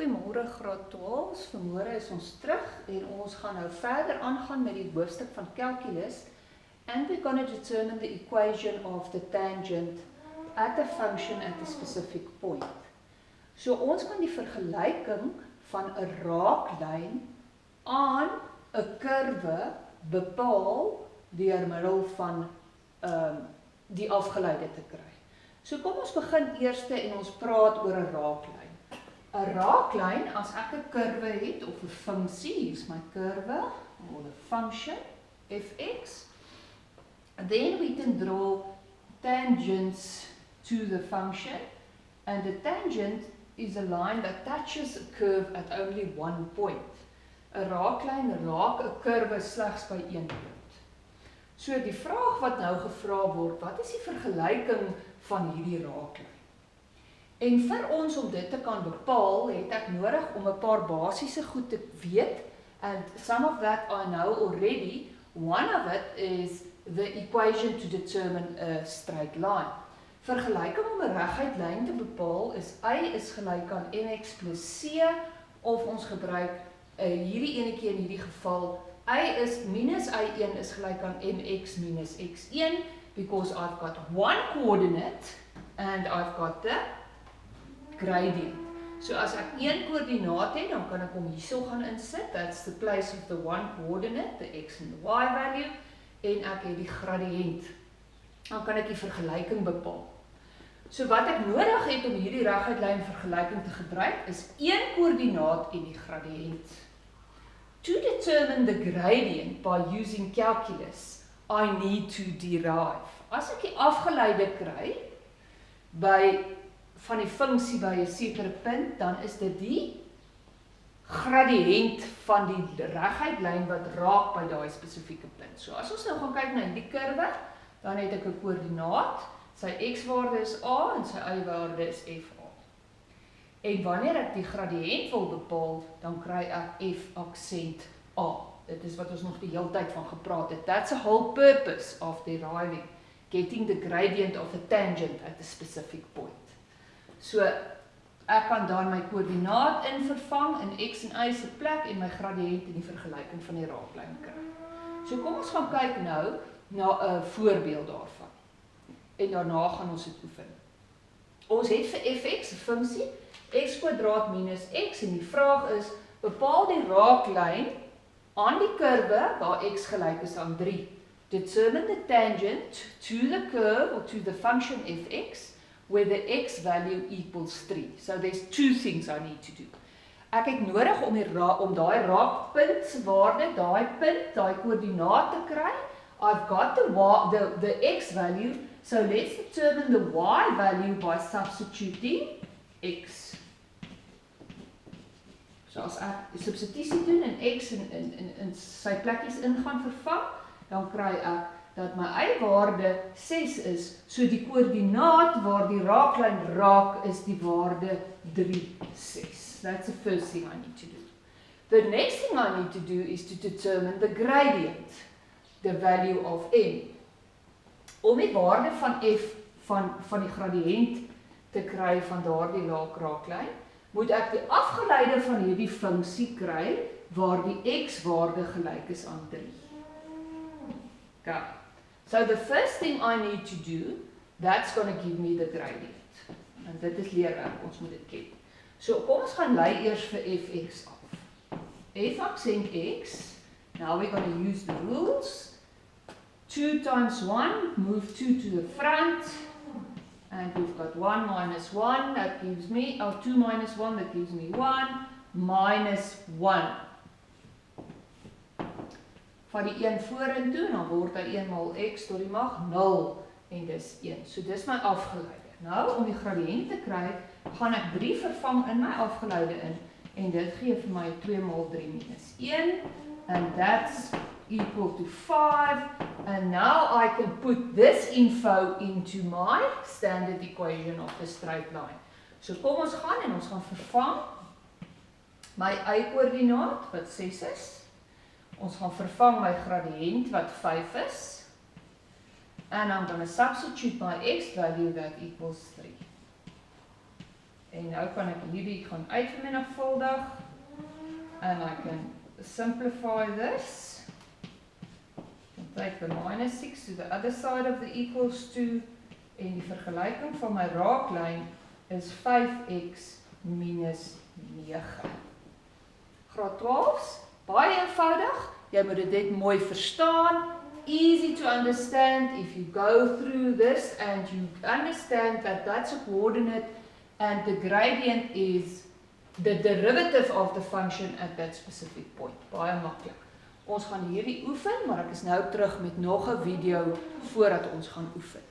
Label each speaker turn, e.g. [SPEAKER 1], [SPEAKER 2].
[SPEAKER 1] Goeiemôre graad 12, vanmôre is ons terug en ons gaan nou verder aangaan met die hoofstuk van calculus and we're going to determine the equation of the tangent at a function at a specific point. So ons kan die vergelyking van 'n raaklyn aan 'n kurwe bepaal deur middel van die afgeleide te kry. So kom ons begin eers en ons praat oor 'n raaklyn. 'n Raaklyn, as ek 'n kurwe het of 'n funksie, hier is my kurwe or the function fx, then we can draw tangents to the function, and the tangent is a line that touches a curve at only one point. 'n Raaklyn raak 'n kurwe slegs by een punt. So die vraag wat nou gevra word, wat is die vergelyking van hierdie raaklyn? En vir ons om dit te kan bepaal, het ek nodig om 'n paar basiese goed te weet, and some of that I know already. One of it is the equation to determine a straight line. Vergelyking om 'n reguit lyn te bepaal is y is gelyk aan mx plus c, of ons gebruik hierdie enetjie in hierdie geval, y is minus y1 is gelyk aan mx minus x1, because I've got one coordinate and I've got the gradient. So as ek een koördinaat het, dan kan ek hom hierso gaan insit. That's the place of the one coordinate, the x and the y value, en ek het die gradiënt. Dan kan ek die vergelyking bepaal. So wat ek nodig het om hierdie reguit lyn vergelyking te gebruik, is een koördinaat en die gradiënt. To determine the gradient by using calculus, I need to derive. As ek die afgeleide kry van die funksie by 'n sekere punt, dan is dit die gradiënt van die reguit lyn wat raak by daai spesifieke punt. So as ons nou gaan kyk na hierdie kurwe, dan het ek 'n koördinaat, sy x-waarde is a en sy y-waarde is fa. En wanneer ek die gradiënt wil bepaal, dan kry ek f aksent a. Dit is wat ons nog die hele tyd van gepraat het. That's the whole purpose of deriving, getting the gradient of a tangent at a specific point. So ek kan dan my koördinaat in vervang in x en y se plek en my gradiënt in die vergelyking van die raaklyn kry. So kom ons gaan kyk nou na 'n voorbeeld daarvan. En daarna gaan ons dit oefen. Ons het vir fx 'n funksie x² minus x, en die vraag is, bepaal die raaklyn aan die kurwe waar x gelyk is aan 3. Determine the tangent to the curve or to the function fx where the x value equals 3. So there's two things I need to do. Ek het nodig om daai raakpunt waarde, daai koördinaat te kry. I've got the x value, so let's determine the y value by substituting x. So as ek substitusie doen en x in sy plekkies in gaan vervang, dan kry ek dat my y-waarde 6 is, so die koördinaat waar die raaklyn raak is die waarde 3, 6. That's the first thing I need to do. The next thing I need to do is to determine the gradient, the value of m. Om die waarde van f van die gradiënt te kry van daardie raaklyn, moet ek die afgeleide van hierdie funksie kry waar die x-waarde gelyk is aan 3. Okay. So the first thing I need to do, that's going to give me the gradient. En dit is leerwerk, ons moet dit ken. So kom ons gaan lei eers vir fx af. F aksent x, now we're going to use the rules. 2 times 1, move 2 to the front, and we've got 1 minus 1, that gives me, 2 minus 1, that gives me 1, minus 1. Van die 1 vorentoe, dan word hy 1 maal x tot die mag 0, en dis 1. So dis my afgeleide. Nou, om die gradiënt te kry, gaan ek 3 vervang in my afgeleide in, en dit gee vir my 2 maal 3 minus 1, and that's equal to 5, and now I can put this info into my standard equation of the straight line. So kom ons gaan en ons gaan vervang my y-koördinaat wat 6 is, ons gaan vervang my gradiënt wat 5 is, and I'm going to substitute my x value that equals 3. En nou kan ek hierdie gaan uitvermenigvuldig. And I can simplify this. And take the minus 6 to the other side of the equals to. En die vergelyking van my raaklyn is 5x minus 9. Graad 12's, baie eenvoudig. Jy moet dit net mooi verstaan. Easy to understand if you go through this and you understand that that's a coordinate and the gradient is the derivative of the function at that specific point. Baie maklik. Ons gaan hierdie oefen, maar ek is nou terug met nog 'n video voordat ons gaan oefen.